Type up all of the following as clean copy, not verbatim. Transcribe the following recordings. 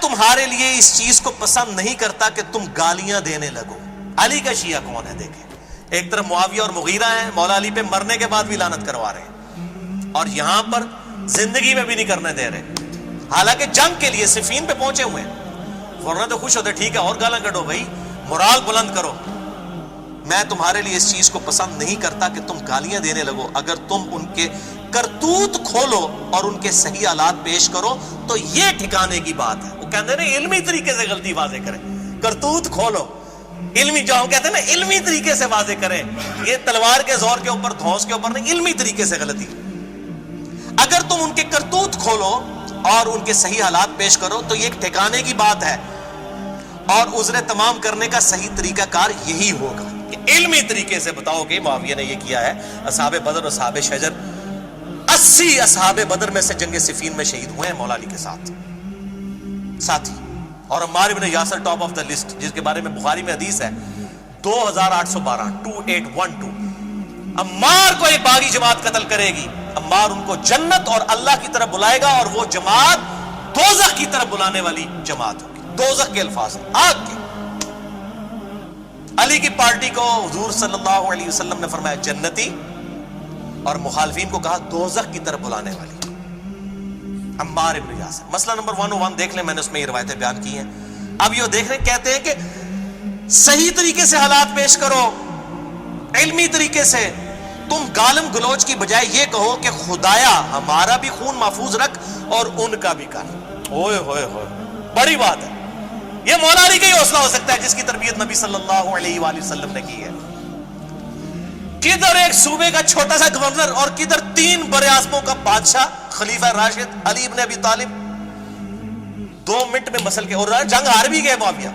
تمہارے لیے اس چیز کو پسند نہیں کرتا کہ تم گالیاں دینے لگو. علی کا شیعہ کون ہے؟ دیکھیں، ایک طرف معاویہ اور مغیرہ ہیں، مولا علی پہ مرنے کے بعد بھی لعنت کروا رہے ہیں، اور یہاں پر زندگی میں بھی نہیں کرنے دے رہے، حالانکہ جنگ کے لیے صفین پہ پہنچے ہوئے ہیں. فوراً تو خوش ہوتے، ٹھیک ہے اور گالاں کڈو بھائی، مورال بلند کرو. میں تمہارے لیے اس چیز کو پسند نہیں کرتا کہ تم گالیاں دینے لگو، اگر تم ان کے کرتوت کھولو اور ان کے صحیح حالات پیش کرو تو یہ ٹھکانے کی بات ہے. وہ کہتے ہیں نا علمی طریقے سے غلطی واضح کریں، کرتوت کھولو، علمی جو ہم کہتے ہیں نا علمی طریقے سے واضح کریں، یہ تلوار کے زور کے اوپر، دھونس کے اوپر نہیں، علمی طریقے سے غلطی. اگر تم ان کے کرتوت کھولو اور ان کے صحیح حالات پیش کرو تو یہ ایک ٹھکانے کی بات ہے، اور عذر تمام کرنے کا صحیح طریقہ کار یہی ہوگا کہ علمی طریقے سے بتاؤ کہ معاویہ نے یہ کیا ہے. اصحاب بدر اور اصحاب شجر، 80 اصحاب بدر میں سے جنگ صفین میں شہید ہوئے ہیں مولا علی کے ساتھی. اور عمار ابن Yasir top of the list, جس کے بارے میں بخاری میں حدیث ہے 2812 2812. عمار کو ایک باغی جماعت قتل کرے گی، عمار ان کو جنت اور اللہ کی طرف بلائے گا، اور وہ جماعت دوزخ کی طرف بلانے والی جماعت ہوگی. دوزخ کے الفاظ ہیں، آگ کے. علی کی پارٹی کو حضور صلی اللہ علیہ وسلم نے فرمایا جنتی، اور مخالفین کو کہا دوزخ کی طرف بلانے والی. عمار ابن یاسر. مسئلہ نمبر 101 دیکھ لیں، میں نے اس میں یہ روایتیں بیان کی ہیں. اب یہ دیکھ رہے کہتے ہیں کہ صحیح طریقے سے حالات پیش کرو، علمی طریقے سے. تم گالم گلوچ کی بجائے یہ کہو کہ خدایا ہمارا بھی خون محفوظ رکھ اور ان کا بھی کر. اوئے ہوئے ہوئے، بڑی بات ہے. یہ مولا علی کا ہی حوصلہ ہو سکتا ہے جس کی تربیت نبی صلی اللہ علیہ وآلہ وسلم نے کی ہے. کدھر ایک صوبے کا چھوٹا سا گورنر اور کدھر 3 براعظموں کا بادشاہ خلیفہ راشد علی ابن ابی طالب 2 منٹ میں مسل کے، اور جنگ ہار بھی گئے معاویہ،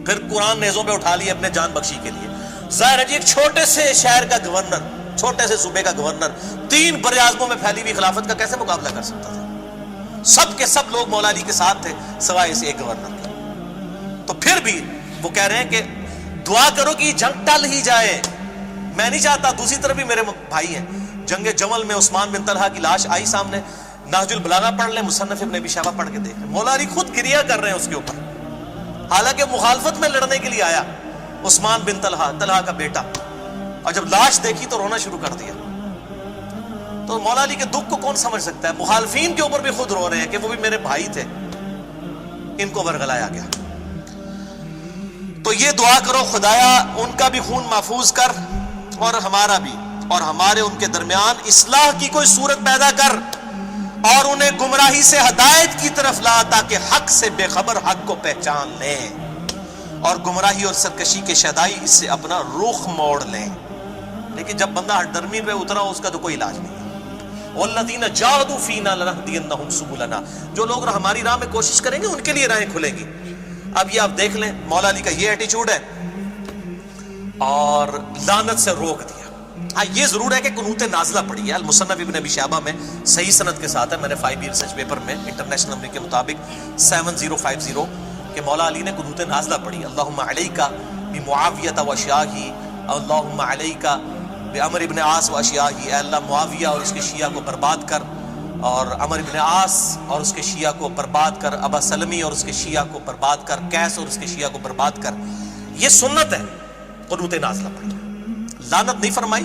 پھر قرآن نیزوں پہ اٹھا لیے اپنے جان بخشی کے لیے. ظاہر ہے جی ایک چھوٹے سے شہر کا گورنر، چھوٹے سے صوبے کا گورنر 3 براعظموں میں پھیلی ہوئی خلافت کا کیسے مقابلہ کر سکتا تھا؟ سب کے سب لوگ مولا علی کے ساتھ تھے سوائے اس ایک گورنر کے. تو پھر بھی وہ کہہ رہے ہیں کہ دعا کرو کہ یہ جنگ ٹل ہی جائے. میں نہیں چاہتا. دوسری طرف بھی میرے بھائی ہیں، جنگ جمل میں عثمان بن طلحہ کی لاش آئی سامنے، نہج البلاغہ پڑھ لیں، مصنف ابن ابی شیبہ پڑھ کے دیکھ لیں، مولا علی خود گریہ کر رہے ہیں اس کے اوپر، حالانکہ مخالفت میں لڑنے کے لیے آیا عثمان بن طلحہ کا بیٹا، اور جب لاش دیکھی تو رونا شروع کر دیا. تو مولا علی کے دکھ کو کون سمجھ سکتا ہے؟ مخالفین کے اوپر بھی خود رو رہے ہیں کہ وہ بھی میرے بھائی تھے، ان کو ورگلایا گیا. تو یہ دعا کرو خدایا ان کا بھی خون محفوظ کر اور ہمارا بھی، اور ہمارے ان کے درمیان اصلاح کی کوئی صورت پیدا کر، اور انہیں گمراہی سے ہدایت کی طرف لا تاکہ حق سے بے خبر حق کو پہچان لیں، اور گمراہی اور سرکشی کے شیدائی اس سے اپنا رخ موڑ لیں. لیکن جب بندہ ہٹدرمی پہ اترا اس کا تو کوئی علاج نہیں. والذین جاہدوا فینا لنہدینہم سبلنا، جو لوگ ہماری راہ میں کوشش کریں گے ان کے لیے راہیں کھلیں گی. اب یہ آپ دیکھ لیں مولا علی کا یہ ایٹیچیوڈ ہے، اور لعنت سے روک دیا. ہاں یہ ضرور ہے کہ قنوت نازلہ پڑھی ہے، المصنف ابن ابی شیبہ میں صحیح سند کے ساتھ ہے، میں نے 5 ریسرچ پیپر میں انٹرنیشنل نمبر کے مطابق 7050 کہ مولا علی نے قنوت نازلہ پڑھی. اللہم علیکا بمعاویہ و اشیاہی، اللہم علیکا بعمر ابن عاص و اشیاہی، اے اللہ معاویہ اور اس کے شیعہ کو برباد کر، اور عمر ابن عاص اور اس کے شیعہ کو برباد کر، ابا سلمی اور اس کے شیعہ کو برباد کر، قیس اور اس کے شیعہ کو برباد کر. یہ سنت ہے قنوت نازلہ پڑھی. لعنت نہیں فرمائی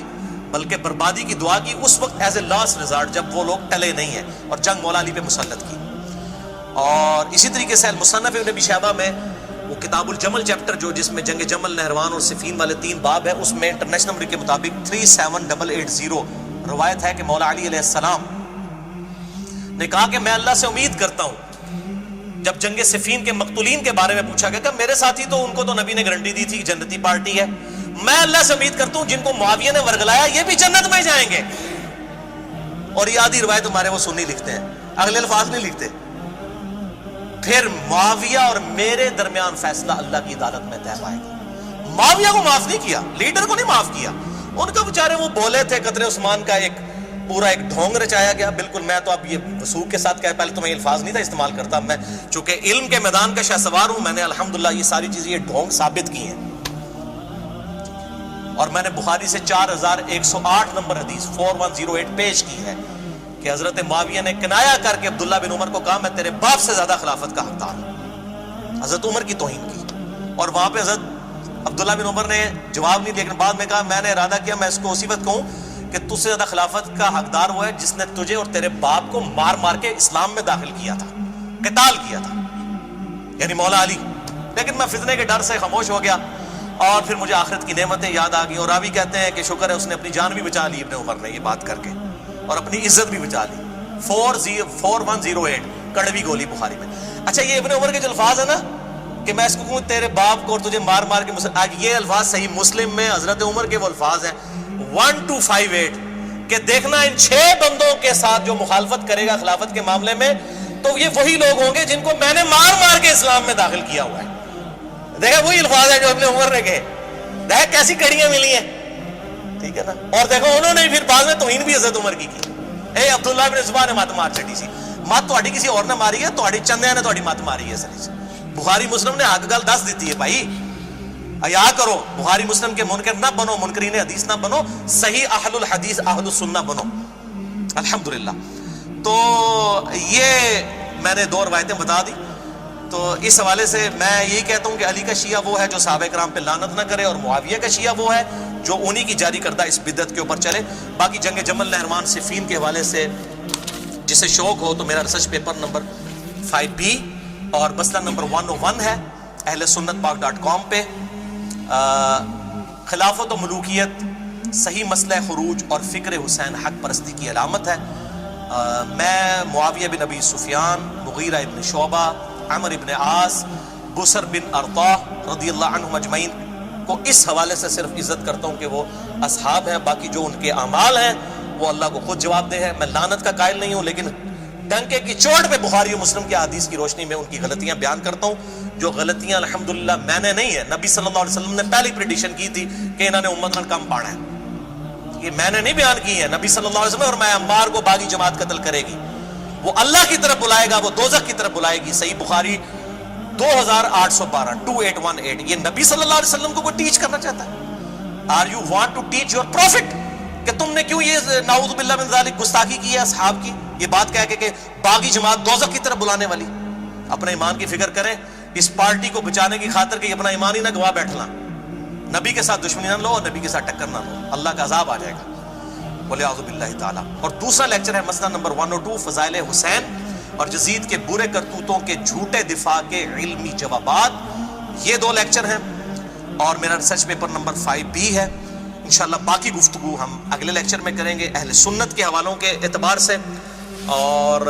بلکہ بربادی کی دعا کی اس وقت ایز اے لاسٹ ریزارٹ جب وہ لوگ ٹلے نہیں ہیں، اور جنگ مولا علی پہ مسلط کی. اور اسی طریقے سے المصنف ابن ابی شیبہ میں وہ کتاب الجمل چیپٹر جو جس میں جنگ جمل، نہروان اور صفین والے 3 باب ہیں، اس میں انٹرنیشنل نمبر کے مطابق 37880 روایت ہے کہ مولا علی علیہ السلام نے کہا کہ میں اللہ سے امید کرتا ہوں. جب جنگ صفین کے مقتولین کے بارے میں پوچھا گیا کہ میرے ساتھی تو ان کو تو نبی نے گارنٹی دی تھی جنتی پارٹی ہے، میں اللہ سے امید کرتا ہوں جن کو معاویہ نے ورگلایا یہ بھی جنت میں جائیں گے. اور یہ آدھی روایت ہمارے وہ سنی لکھتے ہیں، اگلے الفاظ نہیں لکھتے. پھر معاویہ اور میرے درمیان فیصلہ اللہ کی عدالت میں طے پائے گا. معاویہ کو معاف نہیں کیا، لیڈر کو نہیں معاف کیا. ان کا بیچارے وہ بولے تھے قدر عثمان کا ایک پورا ایک ڈھونگ رچایا گیا. بالکل میں تو اب یہ وثوق کے ساتھ کہہ، پہلے تو میں الفاظ نہیں تھا استعمال کرتا، میں چونکہ علم کے میدان کا شاہ سوار ہوں، میں نے الحمدللہ یہ ساری چیزیں یہ ڈھونگ ثابت کی ہیں. اور میں نے بخاری سے 4108 نمبر حدیث 4108 پیش کی ہے کہ کہ حضرت معاویہ نے کنایا کر کے عبداللہ بن عمر کو کہا میں تیرے باپ سے زیادہ خلافت کا حقدار ہوں، حضرت عمر کی توہین کی. اور وہاں پہ حضرت عبداللہ بن عمر نے جواب نہیں دیا، لیکن بعد میں کہا میں نے ارادہ کیا میں اس کو اسی وقت کہوں کہ تجھ سے زیادہ خلافت کا حقدار وہ ہے جس نے تجھے اور تیرے باپ کو مار مار کے اسلام میں داخل کیا تھا، قتال کیا تھا، یعنی مولا علی. لیکن میں فتنے کے ڈر سے خاموش ہو گیا اور پھر مجھے آخرت کی نعمتیں یاد آ گئیں. اور راوی کہتے ہیں کہ شکر ہے اس نے اپنی جان بھی بچا لی ابن عمر نے یہ بات کر کے، اور اپنی عزت بھی بچا لی. 4108 کڑوی گولی بخاری میں. اچھا یہ ابن عمر کے جو الفاظ ہیں نا کہ میں اس کو کہوں تیرے باپ کو اور تجھے مار مار کے، آج یہ الفاظ صحیح مسلم میں حضرت عمر کے وہ الفاظ ہیں 1258 کہ دیکھنا ان 6 بندوں کے ساتھ جو مخالفت کرے گا خلافت کے معاملے میں تو یہ وہی لوگ ہوں گے جن کو میں نے مار مار کے اسلام میں داخل کیا ہوا ہے. دیکھا وہی الفاظ ہیں جو ابن عمر نے کہے. دیکھا کیسی کڑیاں ملی ہیں، ٹھیک ہے نا. اور دیکھو انہوں نے پھر بعد میں توہین بھی حضرت عمر کی کی. اے عبداللہ بن زبان نے مت مار چڑی سی، مت تہاڈی کسی اور نے ماری ہے، تہاڈی چندیاں نے تہاڈی مت ماری ہے. سر بخاری مسلم نے حق گل دس دیتی ہے بھائی، حیا کرو. بخاری مسلم کے منکر نہ بنو، منکرین حدیث نہ بنو، صحیح اہل الحدیث اہل السنہ بنو. الحمدللہ. تو یہ میں نے 2 روایتیں بتا دی. تو اس حوالے سے میں یہی کہتا ہوں کہ علی کا شیعہ وہ ہے جو صحابہ کرام پہ لعنت نہ کرے، اور معاویہ کا شیعہ وہ ہے جو انہی کی جاری کردہ اس بدعت کے اوپر چلے. باقی جنگ جمل نہرمان صفین کے حوالے سے جسے شوق ہو تو میرا ریسرچ پیپر نمبر 5B اور مسئلہ نمبر 101 ہے اہل سنت پاک.com پہ. خلافت و ملوکیت صحیح مسئلہ خروج اور فکر حسین حق پرستی کی علامت ہے. میں معاویہ بن ابی سفیان، مغیرہ ابن شعبہ، عمر ابن عاص، بسر بن ارطاح رضی اللہ عنہم اجمعین کو اس حوالے سے صرف عزت کرتا ہوں کہ وہ اصحاب ہیں. باقی جو ان کے اعمال ہیں وہ اللہ کو خود جواب دہ ہے. میں لعنت کا قائل نہیں ہوں، لیکن ڈنکے کی چوٹ پہ بخاری و مسلم کے حدیث کی روشنی میں ان کی غلطیاں بیان کرتا ہوں. جو غلطیاں الحمدللہ میں نے نہیں ہے، نبی صلی اللہ علیہ وسلم نے پہلی پریڈکشن کی تھی کہ انہوں نے امت کم پانا ہے. یہ میں نے نہیں بیان کی ہے، نبی صلی اللہ علیہ وسلم. اور میں عمار کو باغی جماعت قتل کرے گی، وہ اللہ کی طرف بلائے گا، وہ دوزخ کی طرف بلائے گی. صحیح بخاری 2818 یہ نبی صلی اللہ علیہ وسلم کو کوئی ٹیچ کرنا چاہتا ہے؟ Are you want to teach your profit کہ تم نے کیوں یہ نعوذ باللہ من ذالک گستاخی کی ہے اصحاب کی، یہ بات کہہ کے کہ باغی جماعت دوزخ کی طرف بلانے والی. اپنے ایمان کی فکر کریں، اس پارٹی کو بچانے کی خاطر کہ اپنا ایمان ہی نہ گوا بیٹھنا. نبی کے ساتھ دشمنی نہ لو اور نبی کے ساتھ ٹکر نہ لو، اللہ کا عذاب آ جائے گا ولیعوذ باللہ تعالی. اور دوسرا لیکچر ہے مسئلہ نمبر 102 فضائل حسین اور یزید کے برے کرتوتوں کے جھوٹے دفاع کے علمی جوابات. یہ 2 لیکچر ہیں اور میرا ریسرچ پیپر نمبر 5B ہے. انشاءاللہ باقی گفتگو ہم اگلے لیکچر میں کریں گے اہل سنت کے حوالوں کے اعتبار سے. اور